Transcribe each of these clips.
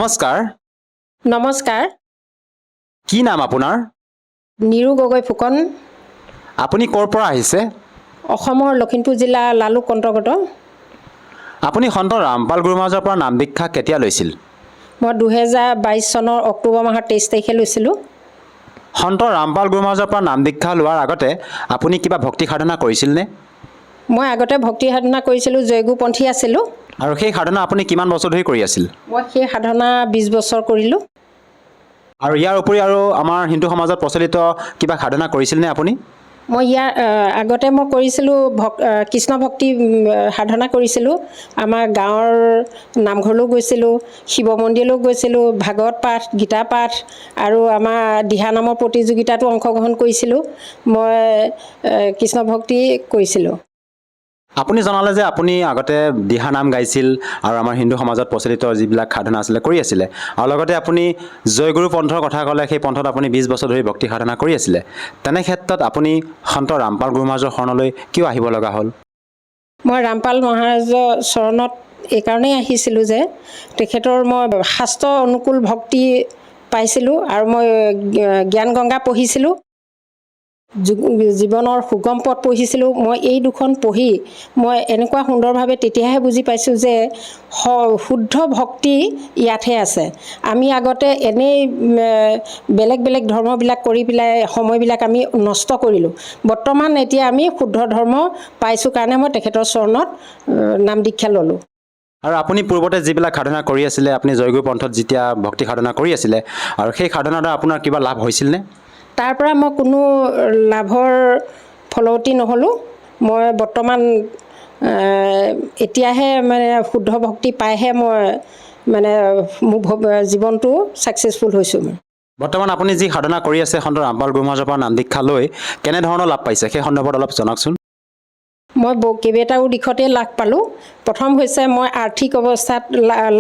নমস্কাৰ। নমস্কাৰ। কি নাম আপোনাৰ? নিৰু গগৈ ফুকন। আপুনি ক'ৰ পৰা আহিছে? অসমৰ লখিমপুৰ জিলা লালুক অন্তৰ্গত। আপুনি সন্ত ৰামপাল গুৰুমহাৰাজৰ পৰা নাম দীক্ষা কেতিয়া লৈছিল? মই 2022 চনৰ অক্টোবৰ মাহৰ 23 তাৰিখে লৈছিলোঁ। সন্ত ৰামপাল গুৰুমহাৰাজৰ পৰা নাম দীক্ষা লোৱাৰ আগতে আপুনি কিবা ভক্তি সাধনা কৰিছিলনে? মই আগতে ভক্তি সাধনা কৰিছিলোঁ, জয়গুৰুপন্থী আছিলোঁ। আৰু সেই সাধনা আপুনি কিমান বছৰ ধৰি কৰি আছিল? মই সেই সাধনা 20 বছৰ কৰিলোঁ। আৰু ইয়াৰ উপৰি আৰু আমাৰ হিন্দু সমাজত প্ৰচলিত কিবা সাধনা কৰিছিলনে আপুনি? মই ইয়াৰ আগতে মই কৰিছিলোঁ কৃষ্ণ ভক্তি সাধনা কৰিছিলোঁ। আমাৰ গাঁৱৰ নামঘৰলৈও গৈছিলোঁ, শিৱ মন্দিৰলৈও গৈছিলোঁ, ভাগৱত পাঠ, গীতা পাঠ আৰু আমাৰ দিহানামৰ প্ৰতিযোগিতাতো অংশগ্ৰহণ কৰিছিলোঁ। মই কৃষ্ণ ভক্তি কৰিছিলোঁ। আপুনি জনালে যে আপুনি আগতে দিহানাম গাইছিল আৰু আমাৰ হিন্দু সমাজত প্ৰচলিত যিবিলাক সাধনা আছিলে কৰি আছিলে, আৰু লগতে আপুনি জয়গুৰু পন্থৰ কথা ক'লে, সেই পন্থত আপুনি 20 বছৰ ধৰি ভক্তি সাধনা কৰি আছিলে। তেনে ক্ষেত্ৰত আপুনি সন্ত ৰামপাল গুৰুমহাৰাজৰ শৰণলৈ কিয় আহিব লগা হ'ল? মই ৰামপাল মহাৰাজৰ চৰণত এইকাৰণেই আহিছিলোঁ যে তেখেতৰ মই শাস্ত্ৰ অনুকূল ভক্তি পাইছিলোঁ আৰু মই জ্ঞান গংগা পঢ়িছিলোঁ, জীৱনৰ সুগম পথ পঢ়িছিলোঁ। মই এই দুখন পঢ়ি মই এনেকুৱা সুন্দৰভাৱে তেতিয়াহে বুজি পাইছোঁ যে শুদ্ধ ভক্তি ইয়াতহে আছে। আমি আগতে এনেই বেলেগ বেলেগ ধৰ্মবিলাক কৰি পেলাই সময়বিলাক আমি নষ্ট কৰিলোঁ। বৰ্তমান এতিয়া আমি শুদ্ধ ধৰ্ম পাইছোঁ কাৰণে মই তেখেতৰ চৰণত নাম দীক্ষা ল'লোঁ। আৰু আপুনি পূৰ্বতে যিবিলাক সাধনা কৰি আছিলে, আপুনি জয়গুৰু পন্থত যেতিয়া ভক্তি সাধনা কৰি আছিলে, আৰু সেই সাধনাৰ দ্বাৰা আপোনাৰ কিবা লাভ হৈছিলনে? তাৰ পৰা মই কোনো লাভৰ ফলৱতী নহ'লোঁ। মই বৰ্তমান এতিয়াহে মানে শুদ্ধ ভক্তি পাইহে মই মানে মোৰ জীৱনটো ছাকচেছফুল হৈছোঁ। বৰ্তমান আপুনি যি সাধনা কৰি আছে সন্ত ৰামপাল গুৰুমহাৰাজৰ পৰা নাম দীক্ষা লৈ কেনেধৰণৰ লাভ পাইছে, সেই সন্দৰ্ভত অলপ জনাওকচোন। মই কেইবাটাও দিশতে লাভ পালোঁ। প্ৰথম হৈছে মই আৰ্থিক অৱস্থাত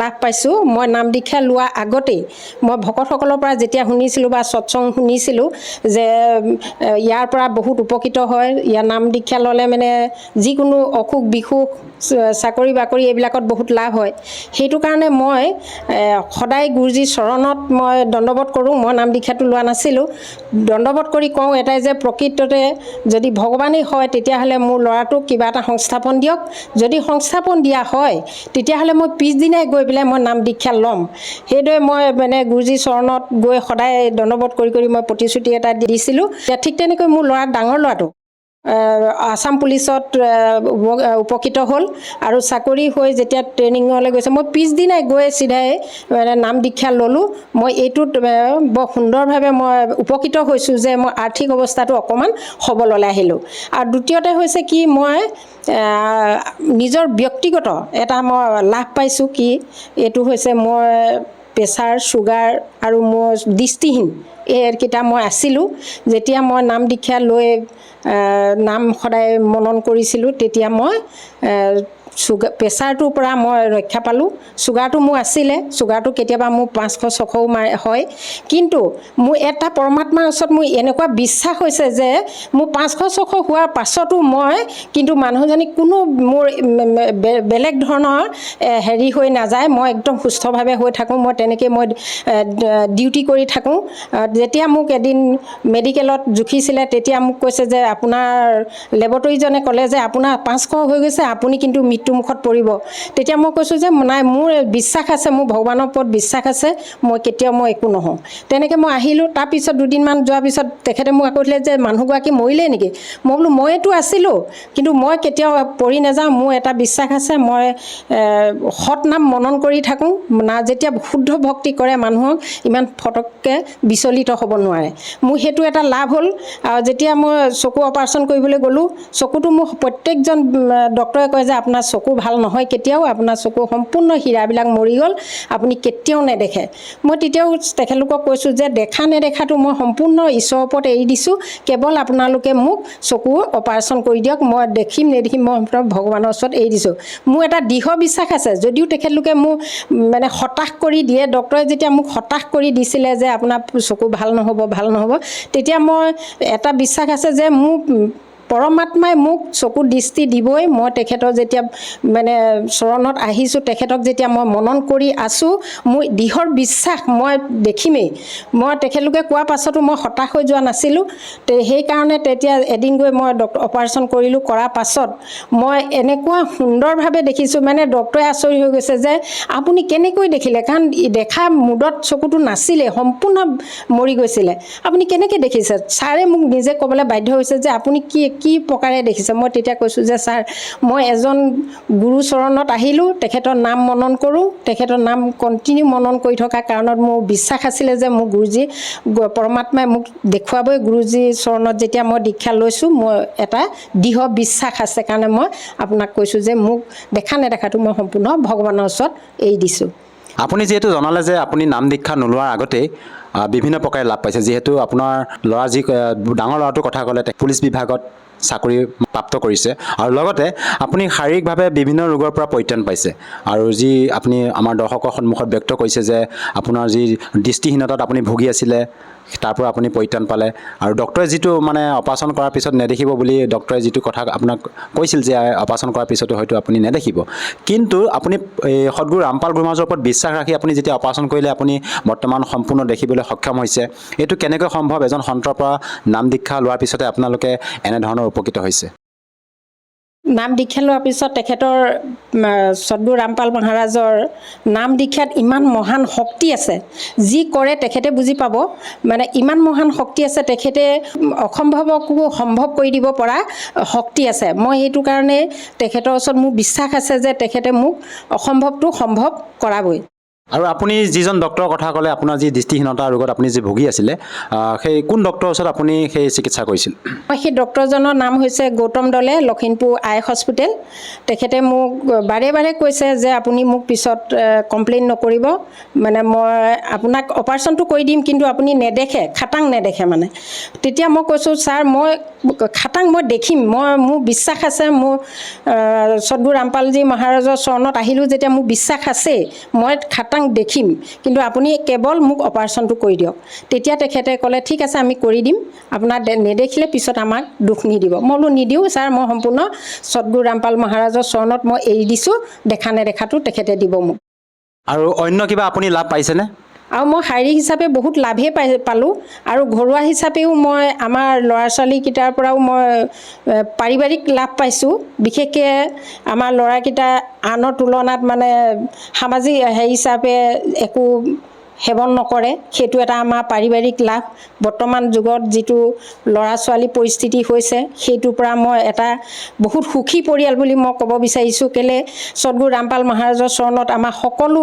লাভ পাইছোঁ। মই নাম দীক্ষা লোৱা আগতেই মই ভকতসকলৰ পৰা যেতিয়া শুনিছিলোঁ বা সৎসং শুনিছিলোঁ যে ইয়াৰ পৰা বহুত উপকৃত হয়, ইয়াৰ নাম দীক্ষা ল'লে মানে যিকোনো অসুখ বিসুখ, চাকৰি বাকৰি এইবিলাকত বহুত লাভ হয়। সেইটো কাৰণে মই সদায় গুৰুজীৰ চৰণত মই দণ্ডবোধ কৰোঁ। মই নাম দীক্ষাটো লোৱা নাছিলোঁ। দণ্ডবোধ কৰি কওঁ এটাই যে প্ৰকৃততে যদি ভগৱানেই হয় তেতিয়াহ'লে মোৰ ল'ৰাটোক কিবা এটা সংস্থাপন দিয়ক। যদি সংস্থাপন দিয়া হয় তেতিয়াহ'লে মই পিছদিনাই গৈ পেলাই মই নাম দীক্ষা ল'ম। সেইদৰে মই মানে গুৰুজীৰ চৰণত গৈ সদায় দণ্ডবোধ কৰি কৰি মই প্ৰতিশ্ৰুতি এটা দিছিলোঁ। ঠিক তেনেকৈ মোৰ ডাঙৰ ল'ৰাটো আসাম পুলিচত উপকৃত হ'ল আৰু চাকৰি হৈ যেতিয়া ট্ৰেইনিঙলৈ গৈছে, মই পিছদিনাই গৈ চিধাই মানে নাম দীক্ষা ল'লোঁ। মই এইটোত বৰ সুন্দৰভাৱে মই উপকৃত হৈছোঁ যে মই আৰ্থিক অৱস্থাটো অকণমান সবললৈ আহিলোঁ। আৰু দ্বিতীয়তে হৈছে কি, মই নিজৰ ব্যক্তিগত এটা মই লাভ পাইছোঁ কি, এইটো হৈছে মই প্ৰেছাৰ, চুগাৰ আৰু মোৰ দৃষ্টিহীন এইকেইটা মই আছিলোঁ। যেতিয়া মই নাম দীক্ষা লৈ নাম সদায় মনন কৰিছিলোঁ তেতিয়া মই প্ৰেছাৰটোৰ পৰা মই ৰক্ষা পালোঁ। চুগাৰটো মোৰ আছিলে, চুগাৰটো কেতিয়াবা মোৰ 500-600ও হয়। কিন্তু মোৰ এটা পৰমাত্মাৰ ওচৰত মোৰ এনেকুৱা বিশ্বাস হৈছে যে মোৰ 500-600 হোৱাৰ পাছতো মই কিন্তু মানুহজনী কোনো মোৰ বেলেগ ধৰণৰ হেৰি হৈ নাযায়। মই একদম সুস্থভাৱে হৈ থাকোঁ। মই তেনেকৈ মই ডিউটি কৰি থাকোঁ। যেতিয়া মোক এদিন মেডিকেলত জুখিছিলে তেতিয়া মোক কৈছে যে আপোনাৰ লেবৰেটৰীজনে ক'লে যে আপোনাৰ 500 হৈ গৈছে, আপুনি কিন্তু মৃত্যুমুখত পৰিব। তেতিয়া মই কৈছোঁ যে নাই, মোৰ বিশ্বাস আছে, মোৰ ভগৱানৰ ওপৰত বিশ্বাস আছে, মই কেতিয়াও মই একো নহওঁ। তেনেকৈ মই আহিলোঁ। তাৰপিছত দুদিনমান যোৱাৰ পিছত তেখেতে মোক আকৌ সুধিলে যে মানুহগৰাকী মৰিলে নেকি? মই বোলো মইতো আছিলোঁ, কিন্তু মই কেতিয়াও পৰি নাযাওঁ। মোৰ এটা বিশ্বাস আছে, মই সৎ নাম মনন কৰি থাকোঁ। যেতিয়া শুদ্ধ ভক্তি কৰে মানুহক ইমান ফটককৈ বিচলিত হ'ব নোৱাৰে। মোৰ সেইটো এটা লাভ হ'ল। আৰু যেতিয়া মই চকু অপাৰেশ্যন কৰিবলৈ গ'লোঁ, চকুটো মোৰ প্ৰত্যেকজন ডক্তৰে কয় যে আপোনাৰ চকু ভাল নহয় কেতিয়াও, আপোনাৰ চকু সম্পূৰ্ণ হীৰাবিলাক মৰি গ'ল, আপুনি কেতিয়াও নেদেখে। মই তেতিয়াও তেখেতলোকক কৈছোঁ যে দেখা নেদেখাটো মই সম্পূৰ্ণ ঈশ্বৰৰ ওপৰত এৰি দিছোঁ। কেৱল আপোনালোকে মোক চকু অপাৰেশ্যন কৰি দিয়ক, মই দেখিম নেদেখিম মই ভগৱানৰ ওচৰত এৰি দিছোঁ। মোৰ এটা দৃঢ় বিশ্বাস আছে। যদিও তেখেতলোকে মোক মানে হতাশ কৰি দিয়ে, ডক্তৰে যেতিয়া মোক হতাশ কৰি দিছিলে যে আপোনাৰ চকু ভাল নহ'ব, তেতিয়া মই এটা বিশ্বাস আছে যে মোৰ পৰমাত্মাই মোক চকু দৃষ্টি দিবই। মই তেখেতৰ যেতিয়া মানে চৰণত আহিছোঁ, তেখেতক যেতিয়া মই মনন কৰি আছোঁ, মোৰ দৃঢ় বিশ্বাস মই দেখিমেই। মই তেখেতলোকে কোৱাৰ পাছতো মই হতাশ হৈ যোৱা নাছিলোঁ। সেইকাৰণে তেতিয়া এদিন গৈ মই অপাৰেশ্যন কৰিলোঁ। কৰাৰ পাছত মই এনেকুৱা সুন্দৰভাৱে দেখিছোঁ, মানে ডক্টৰে আচৰিত হৈ গৈছে যে আপুনি কেনেকৈ দেখিলে, কাৰণ দেখা মুদত চকুটো নাছিলে, সম্পূৰ্ণ মৰি গৈছিলে, আপুনি কেনেকৈ দেখিছে? ছাৰে মোক নিজে ক'বলৈ বাধ্য হৈছে যে আপুনি কি প্ৰকাৰে দেখিছে। মই তেতিয়া কৈছোঁ যে ছাৰ, মই এজন গুৰু চৰণত আহিলোঁ, তেখেতৰ নাম মনন কৰোঁ, তেখেতৰ নাম কণ্টিনিউ মনন কৰি থকাৰ কাৰণত মোৰ বিশ্বাস আছিলে যে মোৰ গুৰুজী পৰমাত্মাই মোক দেখুৱাবই। গুৰুজীৰ চৰণত যেতিয়া মই দীক্ষা লৈছোঁ, মই এটা দৃঢ় বিশ্বাস আছে কাৰণে মই আপোনাক কৈছোঁ যে মোক দেখা নেদেখাটো মই সম্পূৰ্ণ ভগৱানৰ ওচৰত এৰি দিছোঁ। আপুনি যিহেতু জনালে যে আপুনি নাম দীক্ষা নোলোৱাৰ আগতেই বিভিন্ন প্ৰকাৰে লাভ পাইছে, যিহেতু আপোনাৰ ল'ৰা ডাঙৰ ল'ৰাটোৰ কথা ক'লে, পুলিচ বিভাগত চাকৰি প্ৰাপ্ত কৰিছে, আৰু লগতে আপুনি শাৰীৰিকভাৱে বিভিন্ন ৰোগৰ পৰা পৰিত্ৰাণ পাইছে। আৰু যি আপুনি আমাৰ দৰ্শকৰ সন্মুখত ব্যক্ত কৰিছে যে আপোনাৰ যি দৃষ্টিহীনতাত আপুনি ভুগি আছিলে, তাৰ পৰা আপুনি পৰিত্ৰাণ পালে, আৰু ডক্টৰে যিটো মানে অপাৰেশ্যন কৰাৰ পিছত নেদেখিব বুলি ডক্টৰে যিটো কথা আপোনাক কৈছিল যে অপাৰেশ্যন কৰাৰ পিছতো হয়তো আপুনি নেদেখিব, কিন্তু আপুনি সদগুৰু ৰামপাল গুৰু মহাৰাজৰ ওপৰত বিশ্বাস ৰাখি আপুনি যেতিয়া অপাৰেশ্যন কৰিলে আপুনি বৰ্তমান সম্পূৰ্ণ দেখিবলৈ সক্ষম হৈছে। এইটো কেনেকৈ সম্ভৱ? এজন সন্তৰ পৰা নাম দীক্ষা লোৱাৰ পিছতে আপোনালোকে এনেধৰণৰ উপকৃত হৈছে? নাম দীক্ষা লোৱাৰ পিছত তেখেতৰ সদগুৰু ৰামপাল মহাৰাজৰ নাম দীক্ষাত ইমান মহান শক্তি আছে, যি কৰে তেখেতে বুজি পাব। মানে ইমান মহান শক্তি আছে, তেখেতে অসম্ভৱকো সম্ভৱ কৰি দিব পৰা শক্তি আছে। মই সেইটো কাৰণে তেখেতৰ ওচৰত মোৰ বিশ্বাস আছে যে তেখেতে মোক অসম্ভৱটো সম্ভৱ কৰাবই। আৰু আপুনি যিজন ডক্টৰৰ কথা ক'লে, আপোনাৰ যি দৃষ্টিহীনতা ৰোগত আপুনি যি ভুগি আছিলে, সেই কোন ডক্টৰৰ ওচৰত আপুনি সেই চিকিৎসা কৰিছিল? মই সেই ডক্টৰজনৰ নাম হৈছে গৌতম দলে, লখিমপুৰ আই হস্পিটেল। তেখেতে মোক বাৰে বাৰে কৈছে যে আপুনি মোক পিছত কমপ্লেইন নকৰিব, মানে মই আপোনাক অপাৰেশ্যনটো কৰি দিম, কিন্তু আপুনি নেদেখে, খাটাং নেদেখে মানে। তেতিয়া মই কৈছোঁ, ছাৰ মই খাটাং মই দেখিম, মোৰ বিশ্বাস আছে, মোৰ সদগুৰু ৰামপালজী মহাৰাজৰ চৰণত আহিলোঁ যেতিয়া মোৰ বিশ্বাস আছে, মই খাটাং দেখিম, কিন্তু আপুনি কেৱল মোক অপাৰেশ্যনটো কৰি দিয়ক। তেতিয়া তেখেতে ক'লে ঠিক আছে আমি কৰি দিম, আপোনাৰ নেদেখিলে পিছত আমাক দুখ নিদিব। মই বোলো নিদিওঁ ছাৰ, মই সম্পূৰ্ণ সদগুৰু ৰামপাল মহাৰাজৰ চৰণত মই এৰি দিছোঁ, দেখা নেদেখাটো তেখেতে দিব মোক। আৰু অন্য কিবা আপুনি লাভ পাইছেনে? আৰু মই শাৰীৰিক হিচাপে বহুত লাভেই পালোঁ, আৰু ঘৰুৱা হিচাপেও মই আমাৰ ল'ৰা ছোৱালীকেইটাৰ পৰাও মই পাৰিবাৰিক লাভ পাইছোঁ। বিশেষকৈ আমাৰ ল'ৰাকেইটা আনৰ তুলনাত মানে সামাজিক হিচাপে একো সেৱন নকৰে, সেইটো এটা আমাৰ পাৰিবাৰিক লাভ। বৰ্তমান যুগত যিটো ল'ৰা ছোৱালী পৰিস্থিতি হৈছে, সেইটোৰ পৰা মই এটা বহুত সুখী পৰিয়াল বুলি মই ক'ব বিচাৰিছোঁ। কেলৈ সদগুৰু ৰামপাল মহাৰাজৰ চৰণত আমাৰ সকলো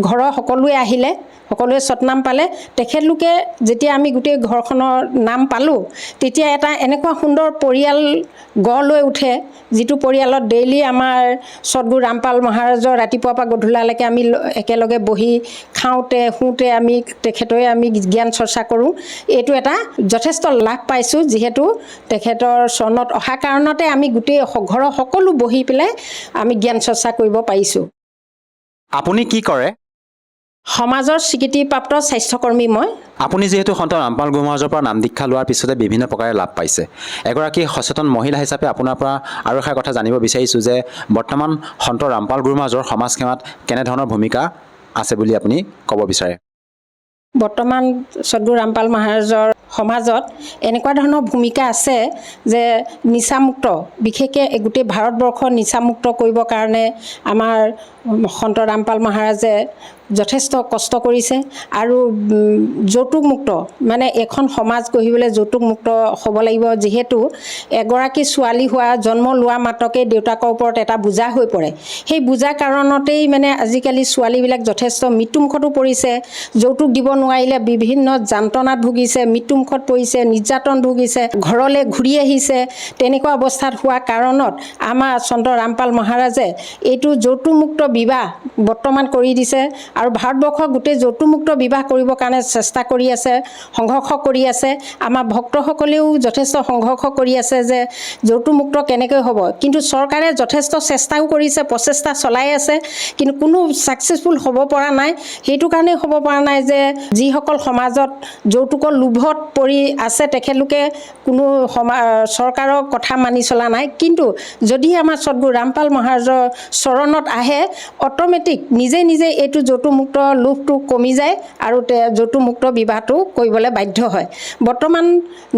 ঘৰৰ সকলোৱে আহিলে, সকলোৱে সতনাম পালে। তেখেতলোকে যেতিয়া আমি গোটেই ঘৰখনৰ নাম পালোঁ, তেতিয়া এটা এনেকুৱা সুন্দৰ পৰিয়াল গঢ় লৈ উঠে, যিটো পৰিয়ালত ডেইলি আমাৰ সদগুৰু ৰামপাল মহাৰাজৰ ৰাতিপুৱাৰ পৰা গধূলালৈকে আমি একেলগে বহি খাওঁতে শুওঁতে আমি তেখেতৰে আমি জ্ঞান চৰ্চা কৰোঁ। এইটো এটা যথেষ্ট লাভ পাইছোঁ, যিহেতু তেখেতৰ চৰণত অহা কাৰণতে আমি গোটেই ঘৰৰ সকলো বহি পেলাই আমি জ্ঞান চৰ্চা কৰিব পাৰিছোঁ। আপুনি কি কৰে? সমাজৰ স্বীকৃতিপ্ৰাপ্ত স্বাস্থ্যকৰ্মী মই। আপুনি যিহেতু সন্ত ৰামপাল গুৰু মহাৰাজৰ পৰা নাম দীক্ষা লোৱাৰ পিছতে বিভিন্ন প্ৰকাৰে লাভ পাইছে, এগৰাকী সচেতন মহিলা হিচাপে আপোনাৰ পৰা আৰু এষাৰ কথা জানিব বিচাৰিছোঁ যে বৰ্তমান সন্ত ৰামপাল গুৰু মহাৰাজৰ সমাজ সেৱাত কেনেধৰণৰ ভূমিকা আছে বুলি আপুনি ক'ব বিচাৰে? বৰ্তমান সদগুৰু ৰামপাল মহাৰাজৰ সমাজত এনেকুৱা ধৰণৰ ভূমিকা আছে যে নিচামুক্ত, বিশেষকৈ গোটেই ভাৰতবৰ্ষ নিচামুক্ত কৰিবৰ কাৰণে আমাৰ সন্ত ৰামপাল মহাৰাজে যথেষ্ট কষ্ট কৰিছে। আৰু যৌতুকমুক্ত, মানে এখন সমাজ গঢ়িবলৈ যৌতুকমুক্ত হ'ব লাগিব, যিহেতু এগৰাকী ছোৱালী জন্ম লোৱা মাত্ৰকে দেউতাকৰ ওপৰত এটা বোজা হৈ পৰে। সেই বোজা কাৰণতেই মানে আজিকালি ছোৱালীবিলাক যথেষ্ট মৃত্যুমুখতো পৰিছে। যৌতুক দিব নোৱাৰিলে বিভিন্ন যন্ত্ৰণাত ভুগিছে, মৃত্যুমুখত পৰিছে, নিৰ্যাতন ভুগিছে, ঘৰলৈ ঘূৰি আহিছে। তেনেকুৱা অৱস্থাত হোৱা কাৰণত আমাৰ সন্ত ৰামপাল মহাৰাজে এইটো যৌতুকমুক্ত বিবাহ বৰ্তমান কৰি দিছে, আৰু ভাৰতবৰ্ষৰ গোটেই যৌতুকমুক্ত বিবাহ কৰিবৰ কাৰণে চেষ্টা কৰি আছে, সংঘৰ্ষ কৰি আছে। আমাৰ ভক্তসকলেও যথেষ্ট সংঘৰ্ষ কৰি আছে যে যৌতুকমুক্ত কেনেকৈ হ'ব, কিন্তু চৰকাৰে যথেষ্ট চেষ্টাও কৰিছে, প্ৰচেষ্টা চলাই আছে, কিন্তু কোনো ছাকচেছফুল হ'ব পৰা নাই। সেইটো কাৰণে হ'ব পৰা নাই যে যিসকল সমাজত যৌতুকৰ লোভত পৰি আছে, তেখেতলোকে কোনো চৰকাৰৰ কথা মানি চলা নাই। কিন্তু যদি আমাৰ সদগুৰু ৰামপাল মহাৰাজৰ চৰণত আহে, অট'মেটিক নিজে নিজে এইটো যৌতুকমুক্ত লোভটো কমি যায় আৰু যৌতুকমুক্ত বিবাহটো কৰিবলৈ বাধ্য হয়। বৰ্তমান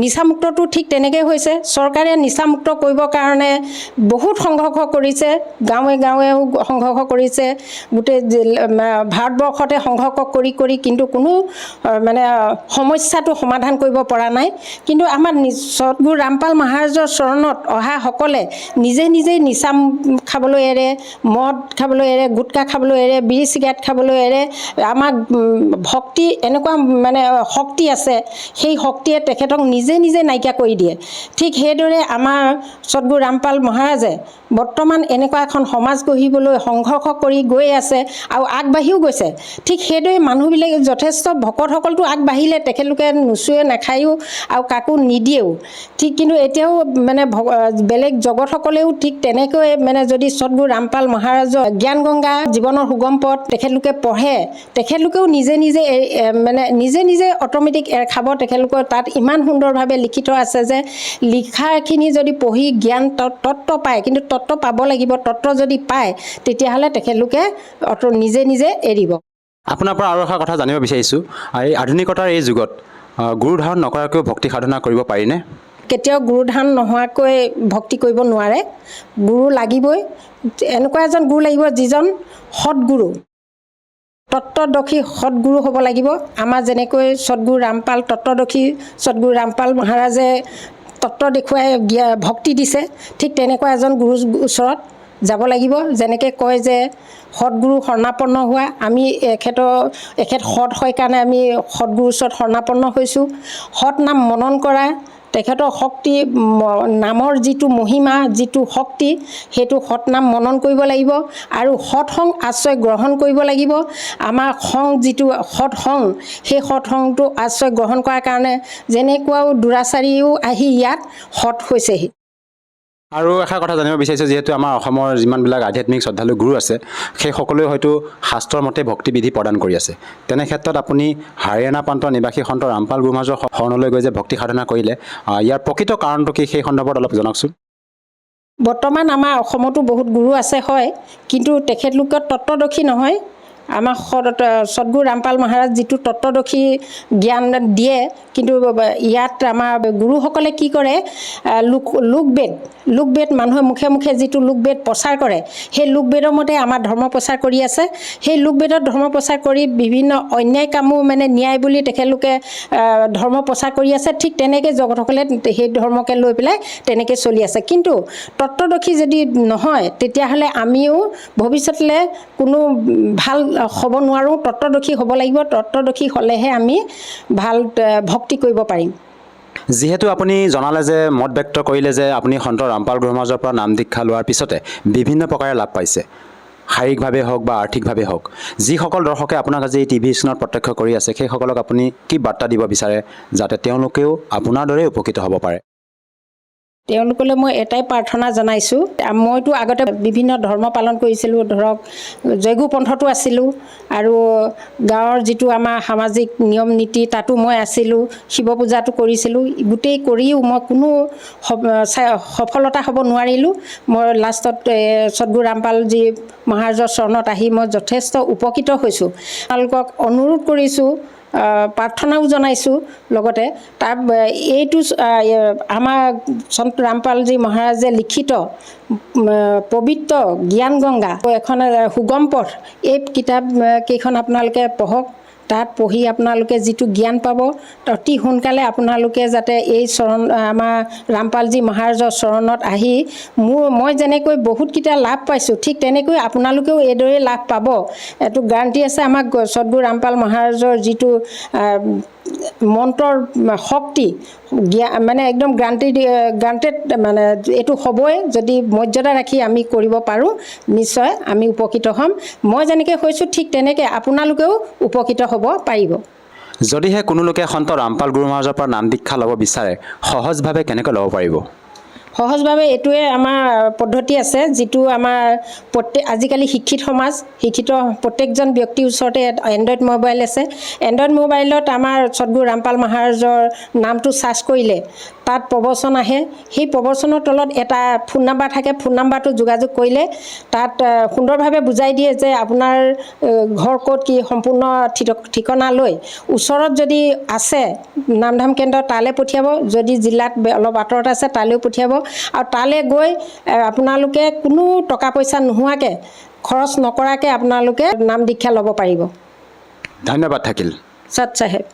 নিচামুক্তটো ঠিক তেনেকৈ হৈছে। চৰকাৰে নিচামুক্ত কৰিবৰ কাৰণে বহুত সংঘৰ্ষ কৰিছে, গাঁৱে গাঁৱেও সংঘৰ্ষ কৰিছে, গোটেই ভাৰতবৰ্ষতে সংঘৰ্ষ কৰি কৰি কিন্তু কোনো মানে সমস্যাটো সমাধান কৰিব পৰা নাই। কিন্তু আমাৰ সদগুৰু ৰামপাল মহাৰাজৰ চৰণত অহাসকলে নিজে নিজেই নিচা খাবলৈ এৰে, মদ খাবলৈ এৰে, গুটখা খাবলৈ এৰে, বিড়ি চিগাৰেট খাবলৈ এৰে। আমাক ভক্তি এনেকুৱা মানে শক্তি আছে, সেই শক্তিয়ে তেখেতক নিজে নিজে নাইকিয়া কৰি দিয়ে। ঠিক সেইদৰে আমাৰ সদগুৰু ৰামপাল মহাৰাজে বৰ্তমান এনেকুৱা এখন সমাজ গঢ়িবলৈ সংঘৰ্ষ কৰি গৈ আছে আৰু আগবাঢ়িও গৈছে। ঠিক সেইদৰে মানুহবিলাকে যথেষ্ট ভকতসকলটো আগবাঢ়িলে, তেখেতলোকে নুচুৱে নাখায়ো আৰু কাকো নিদিয়েও। ঠিক কিন্তু এতিয়াও মানে বেলেগ জগতসকলেও ঠিক তেনেকৈ মানে যদি সদগুৰু ৰামপাল মহাৰাজৰ জ্ঞান গংগা জীৱনৰ সুগম পথ তেখেতলোকে পঢ়ে, তেখেতলোকেও নিজে নিজে মানে নিজে নিজে অট'মেটিক এৰ খাব। তেখেতলোকৰ তাত ইমান সুন্দৰভাৱে লিখিত আছে যে লিখাখিনি যদি পঢ়ি জ্ঞান তত্ত্ব পায়, কিন্তু তত্ত্ব পাব লাগিব, তত্ত্ব যদি পায় তেতিয়াহ'লে তেখেতলোকে নিজে নিজে এৰিব। আপোনাৰ পৰা আৰু এটা কথা জানিব বিচাৰিছোঁ, এই আধুনিকতাৰ এই যুগত গুৰু ধাৰণ নকৰাকৈও ভক্তি সাধনা কৰিব পাৰিনে? কেতিয়াও গুৰু ধাৰণ নোহোৱাকৈ ভক্তি কৰিব নোৱাৰে। গুৰু লাগিবই, এনেকুৱা এজন গুৰু লাগিব যিজন সৎগুৰু, তত্ত্বদৰ্শী সৎগুৰু হ'ব লাগিব। আমাৰ যেনেকৈ সদগুৰু ৰামপাল তত্ত্বদৰ্শী সদগুৰু ৰামপাল মহাৰাজে তত্ত্ব দেখুৱাই ভক্তি দিছে, ঠিক তেনেকুৱা এজন গুৰুৰ ওচৰত যাব লাগিব। যেনেকৈ কয় যে সৎগুৰু শৰণাপন্ন হোৱা, আমি এখেত সৎ হয় কাৰণে আমি সৎগুৰুৰ ওচৰত শৰণাপন্ন হৈছোঁ। সৎ নাম মনন কৰা, তেখেতৰ শক্তি নামৰ যিটো মহিমা, যিটো শক্তি, সেইটো সৎনাম মনন কৰিব লাগিব আৰু সৎসং আশ্ৰয় গ্ৰহণ কৰিব লাগিব। আমাৰ সং যিটো সৎসং, সেই সৎসংটো আশ্ৰয় গ্ৰহণ কৰাৰ কাৰণে যেনেকুৱাও দুৰাচাৰীও আহি ইয়াত সৎ হৈছেহি। আৰু এষাৰ কথা জানিব বিচাৰিছোঁ, যিহেতু আমাৰ অসমৰ যিমানবিলাক আধ্যাত্মিক শ্ৰদ্ধালু গুৰু আছে, সেই সকলোৱে হয়তো শাস্ত্ৰৰ মতে ভক্তিবিধি প্ৰদান কৰি আছে। তেনে ক্ষেত্ৰত আপুনি হাৰিয়ানা প্ৰান্তৰ নিবাসী সন্ত ৰামপাল গুৰু মহাৰাজৰ শৰণলৈ গৈ যে ভক্তি সাধনা কৰিলে, ইয়াৰ প্ৰকৃত কাৰণটো কি, সেই সন্দৰ্ভত অলপ জনাওকচোন। বৰ্তমান আমাৰ অসমতো বহুত গুৰু আছে হয়, কিন্তু তেখেতলোকৰ তত্ত্বদৰ্শী নহয়। আমাৰ সদগুৰু ৰামপাল মহাৰাজ যিটো তত্ত্বদৰ্শী জ্ঞান দিয়ে, কিন্তু ইয়াত আমাৰ গুৰুসকলে কি কৰে, লোকবেদ মানুহৰ মুখে মুখে যিটো লোকবেদ প্ৰচাৰ কৰে, সেই লোকবেদৰ মতে আমাৰ ধৰ্ম প্ৰচাৰ কৰি আছে। সেই লোকবেদত ধৰ্ম প্ৰচাৰ কৰি বিভিন্ন অন্যায় কামো মানে ন্যায় বুলি তেখেতলোকে ধৰ্ম প্ৰচাৰ কৰি আছে। ঠিক তেনেকৈ জগতসকলে সেই ধৰ্মকে লৈ পেলাই তেনেকৈ চলি আছে। কিন্তু তত্ত্বদৰ্শী যদি নহয়, তেতিয়াহ'লে আমিও ভৱিষ্যতলৈ কোনো ভাল হ'ব নোৱাৰোঁ। তত্ত্বদৰ্শী হ'ব লাগিব, তত্ত্বদৰ্শী হ'লেহে আমি ভাল ভক্তি কৰিব পাৰিম। যিহেতু আপুনি জনালে যে মত ব্যক্ত কৰিলে যে আপুনি সন্ত ৰামপাল গুৰু মহাৰাজৰ পৰা নাম দীক্ষা লোৱাৰ পিছতে বিভিন্ন প্ৰকাৰে লাভ পাইছে, শাৰীৰিকভাৱে হওক বা আৰ্থিকভাৱে হওক। যিসকল দৰ্শকে আপোনাক আজি টিভি স্ক্ৰীণত প্ৰত্যক্ষ কৰি আছে, সেইসকলক আপুনি কি বাৰ্তা দিব বিচাৰে যাতে তেওঁলোকেও আপোনাৰ দৰে উপকৃত হ'ব পাৰে? তেওঁলোকলৈ মই এটাই প্ৰাৰ্থনা জনাইছোঁ। মইতো আগতে বিভিন্ন ধৰ্ম পালন কৰিছিলোঁ, ধৰক জয়গুৰু পন্থতো আছিলোঁ আৰু গাঁৱৰ যিটো আমাৰ সামাজিক নিয়ম নীতি তাতো মই আছিলোঁ, শিৱ পূজাটো কৰিছিলোঁ। গোটেই কৰিও মই কোনো সফলতা হ'ব নোৱাৰিলোঁ। মই লাষ্টত সদগুৰু ৰামপালজী মহাৰাজৰ চৰণত আহি মই যথেষ্ট উপকৃত হৈছোঁ। তেওঁলোকক অনুৰোধ কৰিছোঁ, প্ৰাৰ্থনাও জনাইছোঁ। লগতে তাৰ এইটো আমাৰ সন্ত ৰামপালজী মহাৰাজে লিখিত পবিত্ৰ জ্ঞান গংগা এখন সুগম পথ, এই কিতাপ কেইখন আপোনালোকে পঢ়ক। তাত পঢ়ি আপোনালোকে যিটো জ্ঞান পাব, অতি সোনকালে আপোনালোকে যাতে এই আমাৰ ৰামপালজী মহাৰাজৰ চৰণত আহি মই যেনেকৈ বহুতকেইটা লাভ পাইছোঁ, ঠিক তেনেকৈ আপোনালোকেও এইদৰে লাভ পাব। এইটো গাৰেণ্টি আছে। আমাক সদগুৰু ৰামপাল মহাৰাজৰ যিটো মন্ত্ৰৰ শক্তি মানে একদম গ্ৰাণ্টেড মানে এইটো হ'বই। যদি মৰ্যাদা ৰাখি আমি কৰিব পাৰোঁ, নিশ্চয় আমি উপকৃত হ'ম। মই যেনেকৈ হৈছোঁ ঠিক তেনেকৈ আপোনালোকেও উপকৃত হ'ব পাৰিব। যদিহে কোনো লোকে সন্ত ৰামপাল গুৰু মহাৰাজৰ পৰা নাম দীক্ষা ল'ব বিচাৰে, সহজভাৱে কেনেকৈ ল'ব পাৰিব? সহজভাৱে এইটোৱে আমাৰ পদ্ধতি আছে, যিটো আমাৰ আজিকালি শিক্ষিত সমাজ, শিক্ষিত প্ৰত্যেকজন ব্যক্তিৰ ওচৰতে এণ্ড্ৰইড মোবাইল আছে। এণ্ড্ৰইড মোবাইলত আমাৰ সদগুৰু ৰামপাল মহাৰাজৰ নামটো চাৰ্চ কৰিলে তাত প্ৰবচন আহে। সেই প্ৰবচনৰ তলত এটা ফোন নাম্বাৰ থাকে, ফোন নাম্বাৰটো যোগাযোগ কৰিলে তাত সুন্দৰভাৱে বুজাই দিয়ে যে আপোনাৰ ঘৰ ক'ত, কি সম্পূৰ্ণ ঠিকনা লৈ ওচৰত যদি আছে নামধাম কেন্দ্ৰ তালৈ পঠিয়াব, যদি জিলাত অলপ আঁতৰত আছে তালৈও পঠিয়াব, আৰু তালৈ গৈ আপোনালোকে কোনো টকা পইচা নোহোৱাকৈ, খৰচ নকৰাকৈ আপোনালোকে নাম দীক্ষা ল'ব পাৰিব। ধন্যবাদ থাকিল। সৎ চাহেব।